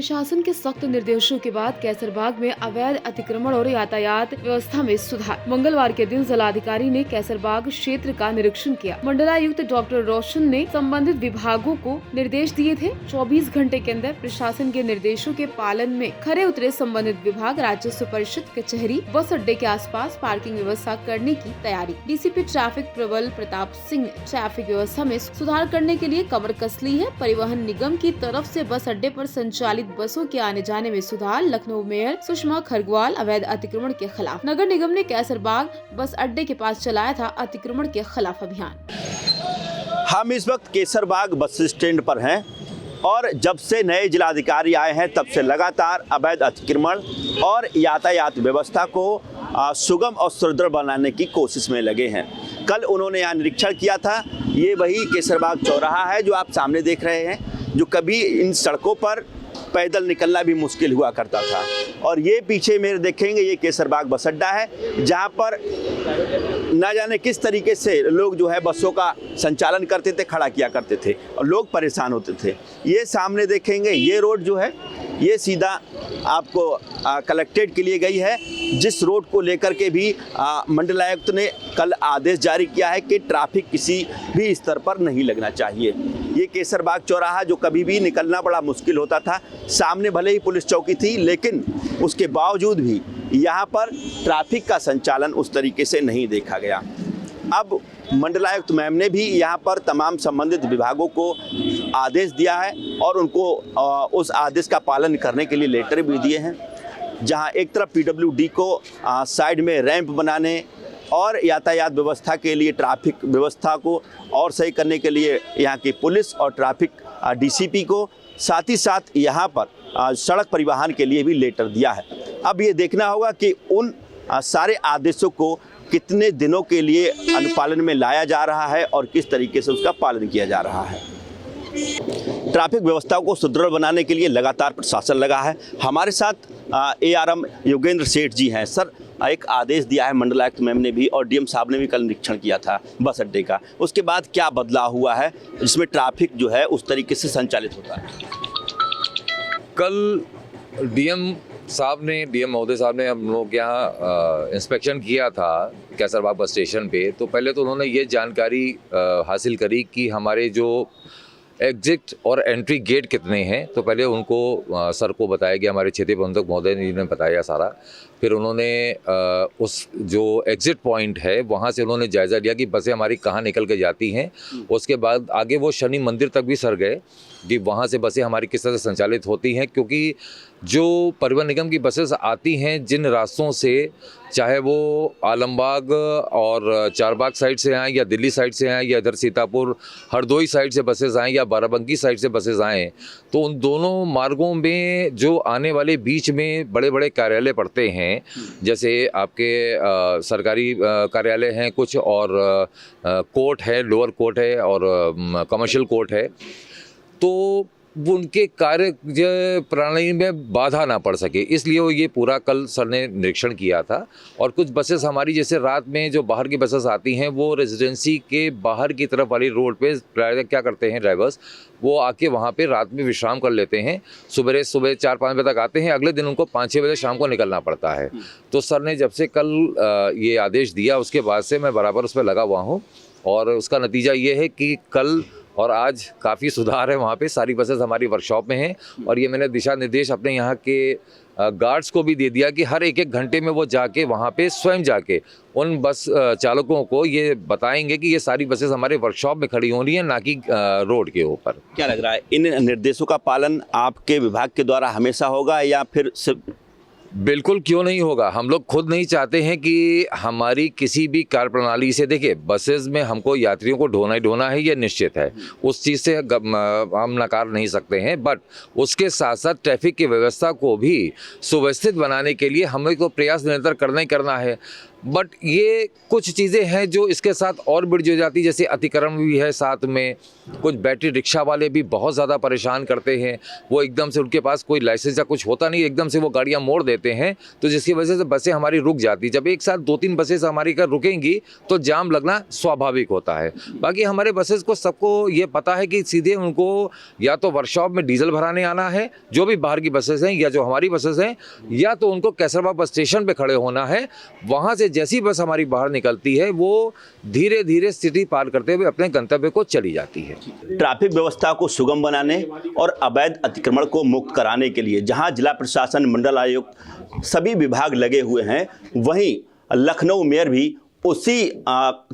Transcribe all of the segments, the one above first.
प्रशासन के सख्त निर्देशों के बाद कैसरबाग में अवैध अतिक्रमण और यातायात व्यवस्था में सुधार। मंगलवार के दिन जिलाधिकारी ने कैसरबाग क्षेत्र का निरीक्षण किया। मंडलायुक्त डॉक्टर रोशन ने संबंधित विभागों को निर्देश दिए थे। 24 घंटे के अंदर प्रशासन के निर्देशों के पालन में खरे उतरे संबंधित विभाग। राजस्व परिषद कचहरी बस अड्डे के आसपास पार्किंग व्यवस्था करने की तैयारी। डीसीपी ट्रैफिक प्रबल प्रताप सिंह ट्रैफिक व्यवस्था में सुधार करने के लिए कमर कस ली है। परिवहन निगम की तरफ से बस अड्डे पर संचालित बसों के आने जाने में सुधार। लखनऊ मेयर सुषमा खरगवाल अवैध अतिक्रमण के खिलाफ। नगर निगम ने कैसरबाग बस अड्डे के पास चलाया था अतिक्रमण के खिलाफ अभियान। हम इस वक्त कैसरबाग बस स्टैंड पर हैं और जब से नए जिलाधिकारी आए हैं तब से लगातार अवैध अतिक्रमण और यातायात व्यवस्था को सुगम और सुदृढ़ बनाने की कोशिश में लगे हैं। कल उन्होंने यहाँ निरीक्षण किया था। ये वही कैसरबाग चौराहा है जो आप सामने देख रहे हैं, जो कभी इन सड़कों पर पैदल निकलना भी मुश्किल हुआ करता था। और ये पीछे मेरे देखेंगे ये कैसरबाग बस अड्डा है, जहाँ पर ना जाने किस तरीके से लोग जो है बसों का संचालन करते थे, खड़ा किया करते थे और लोग परेशान होते थे। ये सामने देखेंगे ये रोड जो है ये सीधा आपको कलेक्ट्रेट के लिए गई है, जिस रोड को लेकर के भी मंडलायुक्त ने कल आदेश जारी किया है कि ट्रैफिक किसी भी स्तर पर नहीं लगना चाहिए। ये कैसरबाग चौराहा जो कभी भी निकलना बड़ा मुश्किल होता था, सामने भले ही पुलिस चौकी थी लेकिन उसके बावजूद भी यहाँ पर ट्रैफिक का संचालन उस तरीके से नहीं देखा गया। अब मंडलायुक्त मैम ने भी यहाँ पर तमाम संबंधित विभागों को आदेश दिया है और उनको उस आदेश का पालन करने के लिए लेटर भी दिए हैं, जहाँ एक तरफ पीडब्ल्यूडी को साइड में रैंप बनाने और यातायात व्यवस्था के लिए ट्रैफिक व्यवस्था को और सही करने के लिए यहाँ की पुलिस और ट्रैफिक डीसीपी को, साथ ही साथ यहाँ पर सड़क परिवहन के लिए भी लेटर दिया है। अब ये देखना होगा कि उन सारे आदेशों को कितने दिनों के लिए अनुपालन में लाया जा रहा है और किस तरीके से उसका पालन किया जा रहा है। ट्रैफिक व्यवस्था को सुदृढ़ बनाने के लिए लगातार प्रशासन लगा है। हमारे साथ एआरएम योगेंद्र सेठ जी हैं। सर, एक आदेश दिया है मंडलायुक्त मैम ने भी और डीएम साहब ने भी कल निरीक्षण किया था बस अड्डे का, उसके बाद क्या बदलाव हुआ है जिसमें ट्रैफिक जो है उस तरीके से संचालित होता है? कल डीएम महोदय साहब ने हम लोग यहाँ इंस्पेक्शन किया था कैसरबाग बस स्टेशन पे। तो पहले तो उन्होंने ये जानकारी हासिल करी कि हमारे जो एग्जिट और एंट्री गेट कितने हैं। तो पहले उनको सर को बताया गया, हमारे क्षेत्रीय प्रबंधक महोदय ने बताया सारा। फिर उन्होंने उस जो एग्जिट पॉइंट है वहाँ से उन्होंने जायज़ा लिया कि बसें हमारी कहाँ निकल के जाती हैं। उसके बाद आगे वो शनि मंदिर तक भी सर गए कि वहाँ से बसें हमारी किस तरह से संचालित होती हैं, क्योंकि जो परिवहन निगम की बसेस आती हैं जिन रास्तों से, चाहे वो आलमबाग और चारबाग साइड से आएँ या दिल्ली साइड से आएँ या इधर सीतापुर हरदोई साइड से बसेस आएँ या बाराबंकी साइड से बसेस आएँ, तो उन दोनों मार्गों में जो आने वाले बीच में बड़े बड़े कार्यालय पड़ते हैं, जैसे आपके सरकारी कार्यालय हैं कुछ और कोर्ट है, लोअर कोर्ट है और कमर्शियल कोर्ट है, तो उनके कार्य प्रणाली में बाधा ना पड़ सके, इसलिए वो ये पूरा कल सर ने निरीक्षण किया था। और कुछ बसेस हमारी जैसे रात में जो बाहर की बसेस आती हैं वो रेजिडेंसी के बाहर की तरफ वाली रोड पे क्या करते हैं ड्राइवर्स, वो आके वहाँ पे रात में विश्राम कर लेते हैं। सुबह 4-5 बजे तक आते हैं, अगले दिन उनको 5-6 बजे शाम को निकलना पड़ता है। तो सर ने जब से कल ये आदेश दिया उसके बाद से मैं बराबर उस पर लगा हुआ हूँ और उसका नतीजा ये है कि कल और आज काफ़ी सुधार है। वहाँ पे सारी बसेस हमारी वर्कशॉप में हैं और ये मैंने दिशा निर्देश अपने यहाँ के गार्ड्स को भी दे दिया कि हर एक घंटे में वो जाके वहाँ पे स्वयं जाके उन बस चालकों को ये बताएंगे कि ये सारी बसेस हमारे वर्कशॉप में खड़ी हो रही हैं, ना कि रोड के ऊपर। क्या लग रहा है, इन निर्देशों का पालन आपके विभाग के द्वारा हमेशा होगा या फिर सिर्फ? बिल्कुल, क्यों नहीं होगा। हम लोग खुद नहीं चाहते हैं कि हमारी किसी भी कार्य प्रणाली से, देखिए बसेस में हमको यात्रियों को ढोना ही ढोना है, ये निश्चित है, उस चीज़ से हम नकार नहीं सकते हैं। बट उसके साथ साथ ट्रैफिक की व्यवस्था को भी सुव्यवस्थित बनाने के लिए हमें तो प्रयास निरंतर करना ही करना है। बट ये कुछ चीज़ें हैं जो इसके साथ और बढ़ जो जाती, जैसे अतिक्रमण भी है साथ में। कुछ बैटरी रिक्शा वाले भी बहुत ज़्यादा परेशान करते हैं, वो एकदम से उनके पास कोई लाइसेंस या कुछ होता नहीं, एकदम से वो गाड़ियाँ मोड़ देते हैं, तो जिसकी वजह से बसें हमारी रुक जाती। जब एक साथ 2-3 बसेस हमारी कर रुकेंगी तो जाम लगना स्वाभाविक होता है। बाकी हमारे बसेस को सबको ये पता है कि सीधे उनको या तो वर्कशॉप में डीजल भराने आना है, जो भी बाहर की बसेस हैं या जो हमारी बसेस हैं, या तो उनको कैसरबाग बस स्टेशन पे खड़े होना है। वहाँ से जैसी बस हमारी बाहर निकलती है वो धीरे धीरे सिटी पार करते हुए अपने गंतव्य को चली जाती है। ट्रैफिक व्यवस्था को सुगम बनाने और अवैध अतिक्रमण को मुक्त कराने के लिए जहां जिला प्रशासन, मंडल आयुक्त, सभी विभाग लगे हुए हैं, वहीं लखनऊ मेयर भी उसी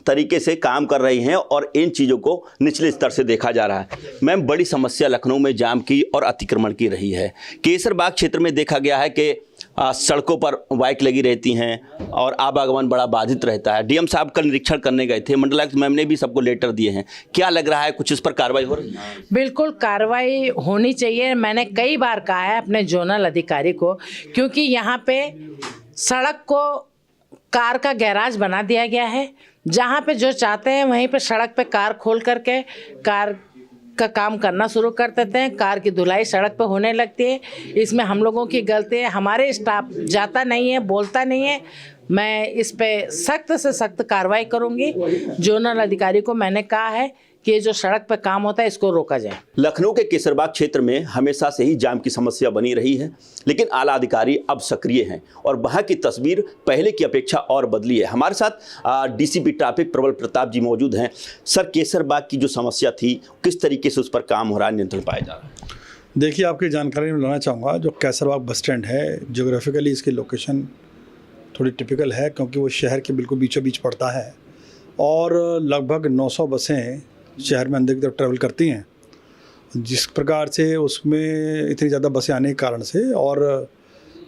तरीके से काम कर रही हैं और इन चीज़ों को निचले स्तर से देखा जा रहा है। मैम, बड़ी समस्या लखनऊ में जाम की और अतिक्रमण की रही है। केसरबाग क्षेत्र में देखा गया है कि सड़कों पर बाइक लगी रहती हैं और आवागमन बड़ा बाधित रहता है। डीएम साहब कल निरीक्षण करने गए थे, मंडलायुक्त मैम ने भी सबको लेटर दिए हैं। क्या लग रहा है, कुछ इस पर कार्रवाई हो रही है? बिल्कुल कार्रवाई होनी चाहिए। मैंने कई बार कहा है अपने जोनल अधिकारी को, क्योंकि यहाँ पे सड़क को कार का गैराज बना दिया गया है। जहाँ पे जो चाहते हैं वहीं पे सड़क पे कार खोल करके कार का काम करना शुरू कर देते हैं। कार की धुलाई सड़क पे होने लगती है। इसमें हम लोगों की गलती है, हमारे स्टाफ जाता नहीं है, बोलता नहीं है। मैं इस पे सख्त से सख्त कार्रवाई करूंगी। जोनल अधिकारी को मैंने कहा है कि ये जो सड़क पे काम होता है इसको रोका जाए। लखनऊ के केसरबाग क्षेत्र में हमेशा से ही जाम की समस्या बनी रही है, लेकिन आला अधिकारी अब सक्रिय हैं और वहां की तस्वीर पहले की अपेक्षा और बदली है। हमारे साथ डीसीपी ट्रैफिक प्रबल प्रताप जी मौजूद हैं। सर, केसरबाग की जो समस्या थी, किस तरीके से उस पर काम हो रहा है, नियंत्रण पाया जा रहा है? देखिए, आपकी जानकारी में लाना चाहूँगा, जो कैसरबाग बस स्टैंड है, ज्योग्राफिकली इसकी लोकेशन थोड़ी टिपिकल है, क्योंकि वो शहर के बिल्कुल बीचों बीच पड़ता है और लगभग 900 बसें शहर में अंदर की तरफ ट्रैवल करती हैं। जिस प्रकार से उसमें इतनी ज़्यादा बसें आने के कारण से और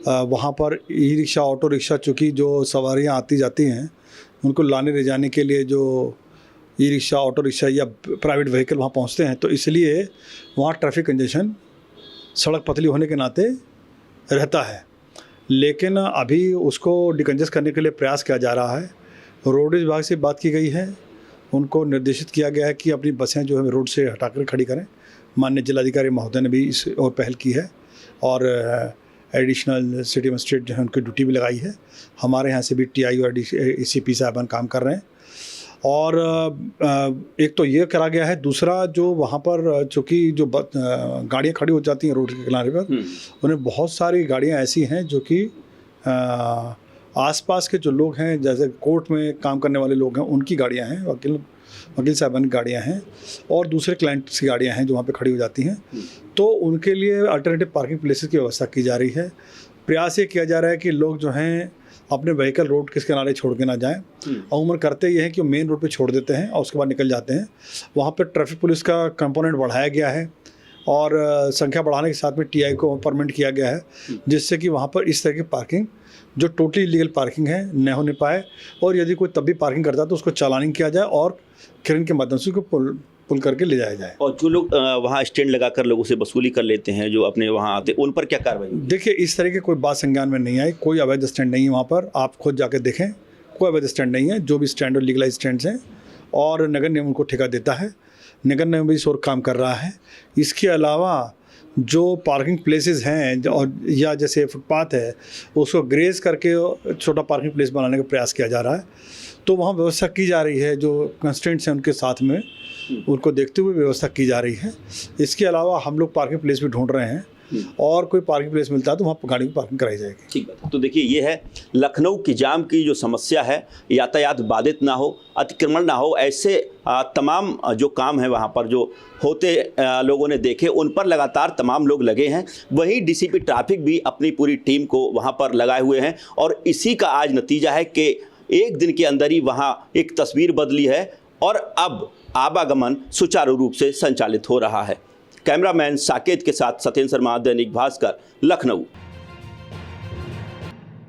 वहाँ पर ई रिक्शा, ऑटो रिक्शा, चूँकि जो सवारियाँ आती जाती हैं उनको लाने ले जाने के लिए जो ई रिक्शा, ऑटो रिक्शा या प्राइवेट व्हीकल वहाँ पहुँचते हैं, तो इसलिए वहाँ ट्रैफिक कंजेशन सड़क पतली होने के नाते रहता है। लेकिन अभी उसको डिकंजेस्ट करने के लिए प्रयास किया जा रहा है। रोडवेज विभाग से बात की गई है, उनको निर्देशित किया गया है कि अपनी बसें जो है रोड से हटाकर खड़ी करें। माननीय जिलाधिकारी महोदय ने भी इस और पहल की है और एडिशनल सिटी मजिस्ट्रेट जो है उनकी ड्यूटी भी लगाई है। हमारे यहाँ से भी टीआई और एसीपी साहबान काम कर रहे हैं और एक तो ये करा गया है। दूसरा, जो वहाँ पर चूँकि जो गाड़ियाँ खड़ी हो जाती हैं रोड के किनारे पर, उन्हें बहुत सारी गाड़ियाँ ऐसी हैं जो कि आसपास के जो लोग हैं, जैसे कोर्ट में काम करने वाले लोग हैं, उनकी गाड़ियां हैं, वकील साहबान की गाड़ियां हैं और दूसरे क्लाइंट्स की गाड़ियां हैं जो वहाँ पे खड़ी हो जाती हैं। तो उनके लिए अल्टरनेटिव पार्किंग प्लेसेस की व्यवस्था की जा रही है। प्रयास ये किया जा रहा है कि लोग जो हैं अपने व्हीकल रोड के किनारे छोड़ के ना जाएं। अमूमन करते ये हैं कि मेन रोड पे छोड़ देते हैं और उसके बाद निकल जाते हैं। वहाँ पर ट्रैफिक पुलिस का कंपोनेंट बढ़ाया गया है और संख्या बढ़ाने के साथ में टीआई को परमिट किया गया है, जिससे कि वहाँ पर इस तरह की पार्किंग जो टोटली इलीगल पार्किंग है न होने पाए, और यदि कोई तब भी पार्किंग करता है तो उसको चालानिंग किया जाए और क्रेन के माध्यम से उसको पुल करके ले जाया जाए। और जो लोग वहाँ स्टैंड लगाकर लोगों से वसूली कर लेते हैं, जो अपने वहाँ आते, उन पर क्या कार्रवाई? देखिए, इस तरह की कोई बात संज्ञान में नहीं आई। कोई अवैध स्टैंड नहीं है वहाँ पर, आप खुद जाके देखें, कोई अवैध स्टैंड नहीं है। जो भी स्टैंड और लीगलाइज स्टैंड हैं और नगर निगम उनको ठेका देता है, नगर निगम भी इस ओर काम कर रहा है। इसके अलावा जो पार्किंग प्लेसेस हैं और या जैसे फुटपाथ है, उसको ग्रेज करके छोटा पार्किंग प्लेस बनाने का प्रयास किया जा रहा है। तो वहाँ व्यवस्था की जा रही है, जो कंस्ट्रेंट्स हैं उनके साथ में उनको देखते हुए व्यवस्था की जा रही है। इसके अलावा हम लोग पार्किंग प्लेस भी ढूंढ रहे हैं और कोई पार्किंग प्लेस मिलता है तो वहाँ पर गाड़ी की पार्किंग कराई जाएगी। ठीक बात। तो देखिए, ये है लखनऊ की जाम की जो समस्या है, यातायात बाधित ना हो, अतिक्रमण ना हो, ऐसे तमाम जो काम है वहाँ पर जो होते लोगों ने देखे, उन पर लगातार तमाम लोग लगे हैं। वहीं डीसीपी ट्रैफिक भी अपनी पूरी टीम को वहाँ पर लगाए हुए हैं और इसी का आज नतीजा है कि एक दिन के अंदर ही वहाँ एक तस्वीर बदली है और अब आवागमन सुचारू रूप से संचालित हो रहा है। कैमरामैन साकेत के साथ सत्येंद्र शर्मा, दैनिक भास्कर, लखनऊ।